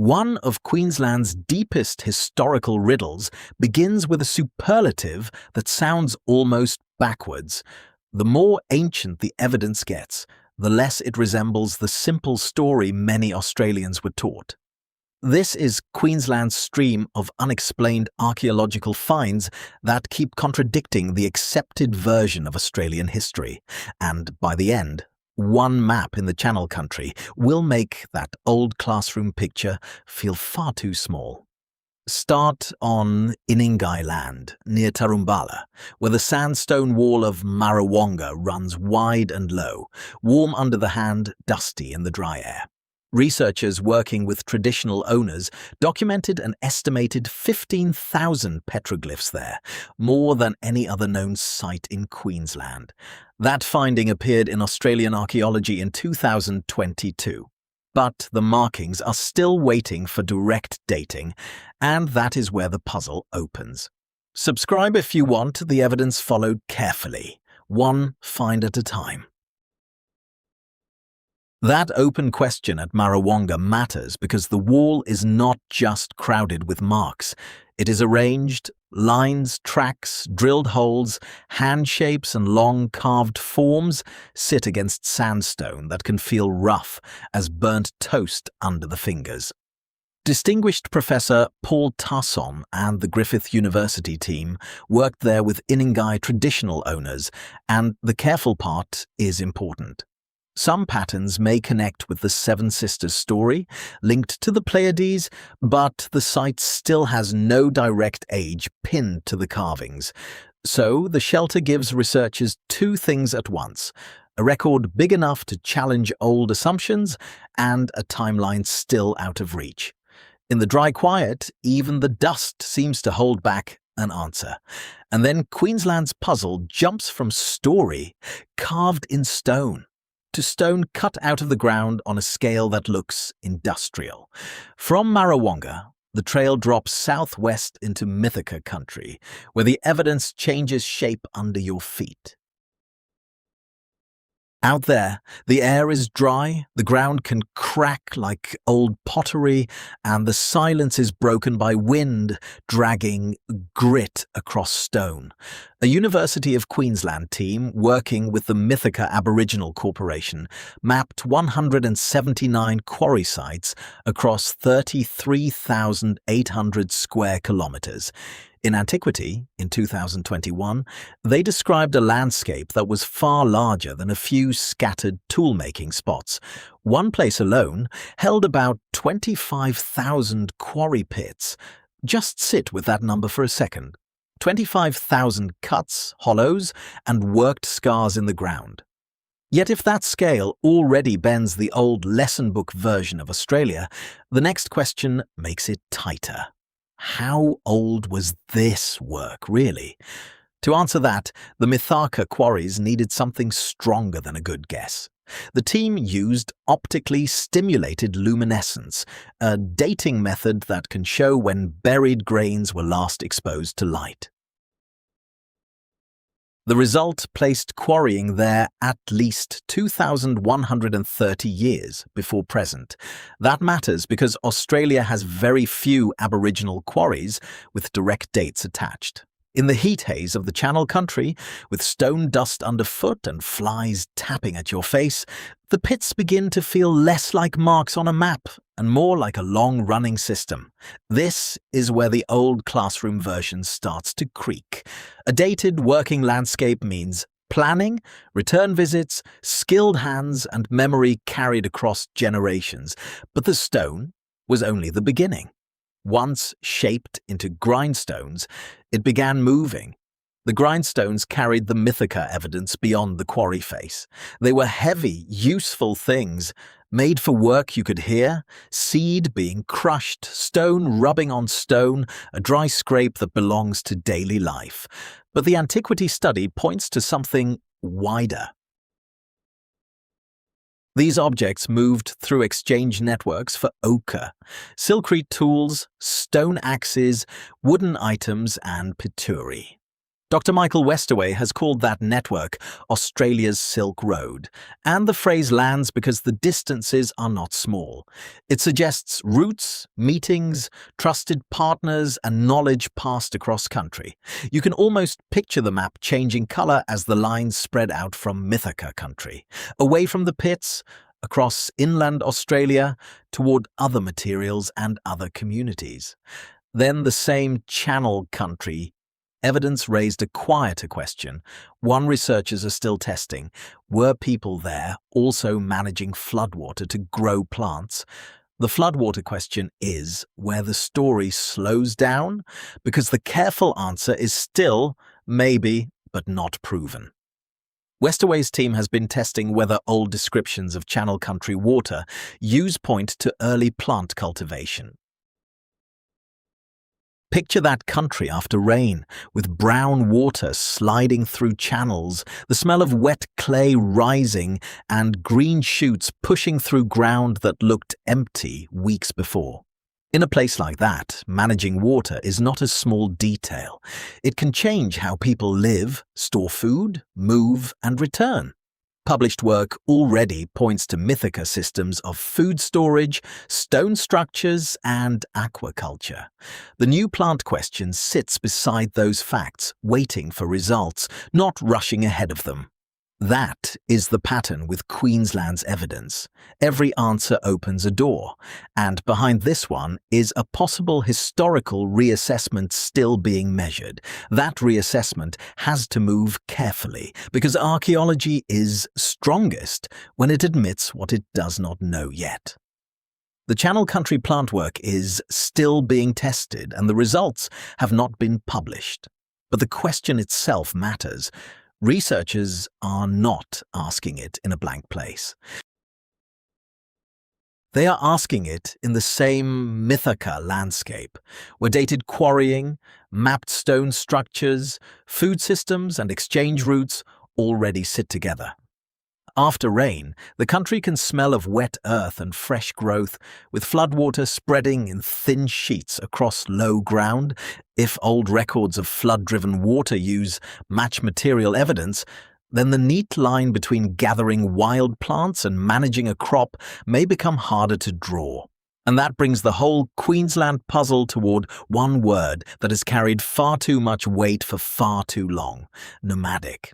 One of Queensland's deepest historical riddles begins with a superlative that sounds almost backwards. The more ancient the evidence gets, the less it resembles the simple story many Australians were taught. This is Queensland's stream of unexplained archaeological finds that keep contradicting the accepted version of Australian history, and by the end, one map in the Channel Country will make that old classroom picture feel far too small. Start on Iningai land, near Tarumbala, where the sandstone wall of Marawonga runs wide and low, warm under the hand, dusty in the dry air. Researchers working with traditional owners documented an estimated 15,000 petroglyphs there, more than any other known site in Queensland. That finding appeared in Australian Archaeology in 2022. But the markings are still waiting for direct dating, and that is where the puzzle opens. Subscribe if you want the evidence followed carefully, one find at a time. That open question at Marawonga matters because the wall is not just crowded with marks. It is arranged, lines, tracks, drilled holes, hand shapes and long carved forms sit against sandstone that can feel rough as burnt toast under the fingers. Distinguished Professor Paul Tasson and the Griffith University team worked there with Iningai traditional owners, and the careful part is important. Some patterns may connect with the Seven Sisters story, linked to the Pleiades, but the site still has no direct age pinned to the carvings. So the shelter gives researchers two things at once: a record big enough to challenge old assumptions and a timeline still out of reach. In the dry quiet, even the dust seems to hold back an answer. And then Queensland's puzzle jumps from story, carved in stone, to stone cut out of the ground on a scale that looks industrial. From Marawonga, the trail drops southwest into Mithaka country, where the evidence changes shape under your feet. Out there, the air is dry, the ground can crack like old pottery, and the silence is broken by wind dragging grit across stone. A University of Queensland team working with the Mithaka Aboriginal Corporation mapped 179 quarry sites across 33,800 square kilometres. In Antiquity, in 2021, they described a landscape that was far larger than a few scattered tool-making spots. One place alone held about 25,000 quarry pits. Just sit with that number for a second. 25,000 cuts, hollows, and worked scars in the ground. Yet if that scale already bends the old lesson book version of Australia, the next question makes it tighter. How old was this work, really? To answer that, the Mithaka quarries needed something stronger than a good guess. The team used optically stimulated luminescence, a dating method that can show when buried grains were last exposed to light. The result placed quarrying there at least 2,130 years before present. That matters because Australia has very few Aboriginal quarries with direct dates attached. In the heat haze of the Channel Country, with stone dust underfoot and flies tapping at your face, the pits begin to feel less like marks on a map and more like a long-running system. This is where the old classroom version starts to creak. A dated working landscape means planning, return visits, skilled hands, and memory carried across generations. But the stone was only the beginning. Once shaped into grindstones, it began moving. The grindstones carried the Mithaka evidence beyond the quarry face. They were heavy, useful things, made for work you could hear, seed being crushed, stone rubbing on stone, a dry scrape that belongs to daily life. But the antiquity study points to something wider. These objects moved through exchange networks for ochre, silkreed tools, stone axes, wooden items, and pituri. Dr Michael Westaway has called that network Australia's Silk Road, and the phrase lands because the distances are not small. It suggests routes, meetings, trusted partners, and knowledge passed across country. You can almost picture the map changing colour as the lines spread out from Mithaka country, away from the pits, across inland Australia, toward other materials and other communities. Then the same channel country evidence raised a quieter question. One researchers are still testing. Were people there also managing floodwater to grow plants? The floodwater question is where the story slows down, because the careful answer is still maybe, but not proven. Westaway's team has been testing whether old descriptions of channel country water use point to early plant cultivation. Picture that country after rain, with brown water sliding through channels, the smell of wet clay rising, and green shoots pushing through ground that looked empty weeks before. In a place like that, managing water is not a small detail. It can change how people live, store food, move, and return. Published work already points to Mithaka systems of food storage, stone structures, and aquaculture. The new plant question sits beside those facts, waiting for results, not rushing ahead of them. That is the pattern with Queensland's evidence. Every answer opens a door, and behind this one is a possible historical reassessment still being measured. That reassessment has to move carefully, because archaeology is strongest when it admits what it does not know yet. The channel country plant work is still being tested, and the results have not been published. But the question itself matters. Researchers are not asking it in a blank place. They are asking it in the same Mithaka landscape, where dated quarrying, mapped stone structures, food systems, and exchange routes already sit together. After rain, the country can smell of wet earth and fresh growth, with floodwater spreading in thin sheets across low ground. If old records of flood-driven water use match material evidence, then the neat line between gathering wild plants and managing a crop may become harder to draw. And that brings the whole Queensland puzzle toward one word that has carried far too much weight for far too long: nomadic.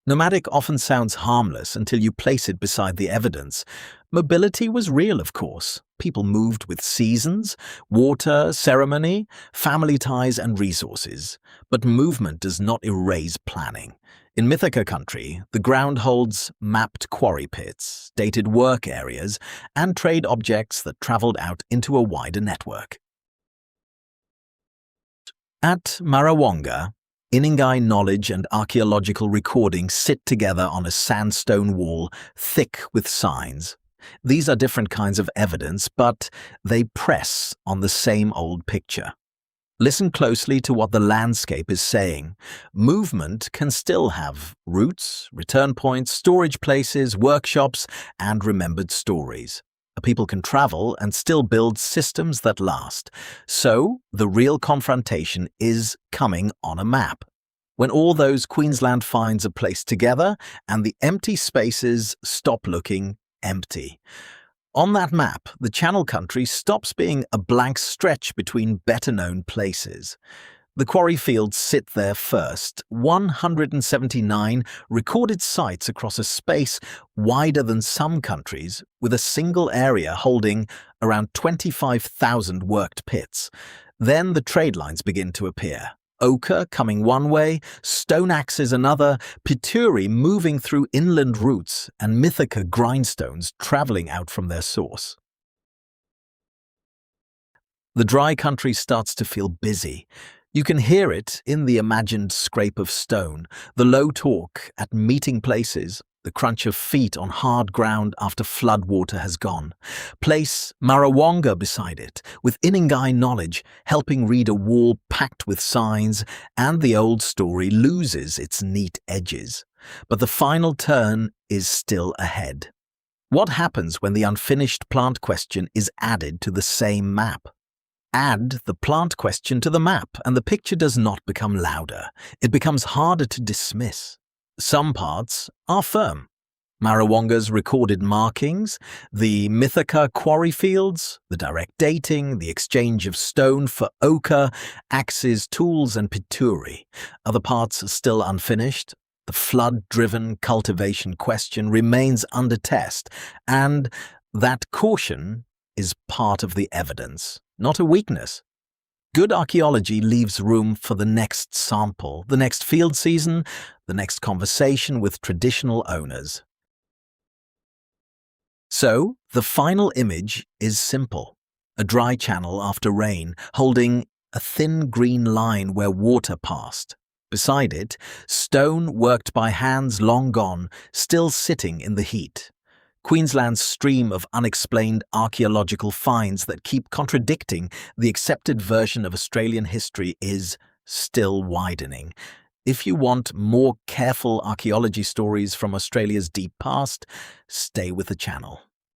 Nomadic often sounds harmless until you place it beside the evidence. Mobility was real, of course. People moved with seasons, water, ceremony, family ties, and resources. But movement does not erase planning. In Mithaka country, the ground holds mapped quarry pits, dated work areas, and trade objects that travelled out into a wider network. At Marawonga, Iningai knowledge and archaeological recording sit together on a sandstone wall thick with signs. These are different kinds of evidence, but they press on the same old picture. Listen closely to what the landscape is saying. Movement can still have routes, return points, storage places, workshops, and remembered stories. People can travel and still build systems that last. So, the real confrontation is coming on a map. When all those Queensland finds are placed together and the empty spaces stop looking empty. On that map, the channel country stops being a blank stretch between better-known places. The quarry fields sit there first, 179 recorded sites across a space wider than some countries, with a single area holding around 25,000 worked pits. Then the trade lines begin to appear. Ochre coming one way, stone axes another, pituri moving through inland routes, and Mithaka grindstones travelling out from their source. The dry country starts to feel busy. You can hear it in the imagined scrape of stone, the low talk at meeting places, the crunch of feet on hard ground after flood water has gone. Place Marawonga beside it, with Iningai knowledge helping read a wall packed with signs, and the old story loses its neat edges. But the final turn is still ahead. What happens when the unfinished plant question is added to the same map? Add the plant question to the map, and the picture does not become louder. It becomes harder to dismiss. Some parts are firm. Marawonga's recorded markings, the Mithaka quarry fields, the direct dating, the exchange of stone for ochre, axes, tools, and pituri. Other parts are still unfinished. The flood-driven cultivation question remains under test, and that caution is part of the evidence, not a weakness. Good archaeology leaves room for the next sample, the next field season, the next conversation with traditional owners. So, the final image is simple. A dry channel after rain, holding a thin green line where water passed. Beside it, stone worked by hands long gone, still sitting in the heat. Queensland's stream of unexplained archaeological finds that keep contradicting the accepted version of Australian history is still widening. If you want more careful archaeology stories from Australia's deep past, stay with the channel.